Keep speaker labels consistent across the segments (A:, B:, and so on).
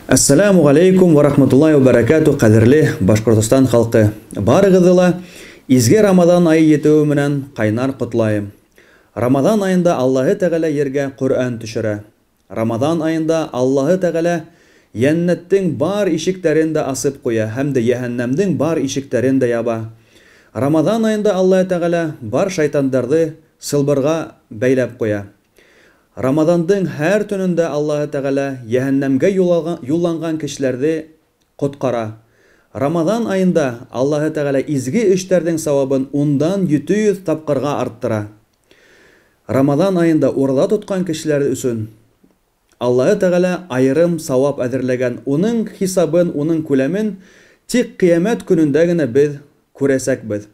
A: Ассаламу алейкум ва рахматуллахи ва баракату, кадерле Башкортостан халкы. Барыгызды ла изге Рамадан айы етеү менән кайнар котлайым. Рамадан айында Аллаһы Тәгалә ергә Кур'ан төшерә. Рамадан айында Аллаһы Тәгалә яннәттең бар ишекләрен дә асып куя һәм дә яһәннәмнең бар ишекләрен дә яба. Рамадан айында Аллаһы Тәгалә бар шайтандарды сылбырга бәйләп куя. Рамадандың һәр төнендә Аллаһы Тәгалә яһәннәмгә юлланган кешеләрне коткара. Рамадан айында Аллаһы Тәгалә изге эшләрнең савабын 10-700 тапкырга арттыра. Рамадан айында урда тоткан кешеләр өчен Аллаһы Тәгалә айрым савап әзерләгән. Уның хисабын, уның күләмен тик кыямәт көнендә генә без күрәсәкбез.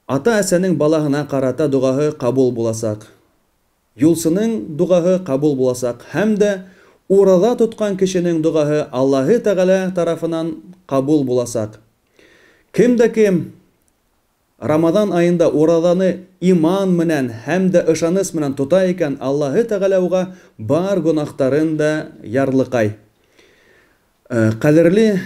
A: Ата-әсәнең балаһына карата дугаһы кабул буласак, юлсының дугаһы кабул буласак, һәм дә урада тоткан кешенең дугаһы Аллаһы Тәгалә тарафынан кабул буласак. Кем дә кем Рамадан айында ураданы иман менән һәм дә ышаныс менән тота икән, Аллаһы Тәгалә уга бар гунахтарын да ярлыкай. Кадерле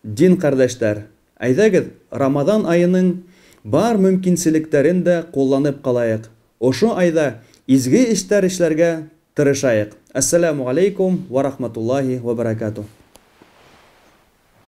A: дин кардәшләр, әйдәгез Рамадан айының бар мөмкинлекләрен дә кулланып калайык. Ошо айда изге эшләр эшләргә тырышайык. Ассаламу алейкум ва рахматуллахи ва баракату.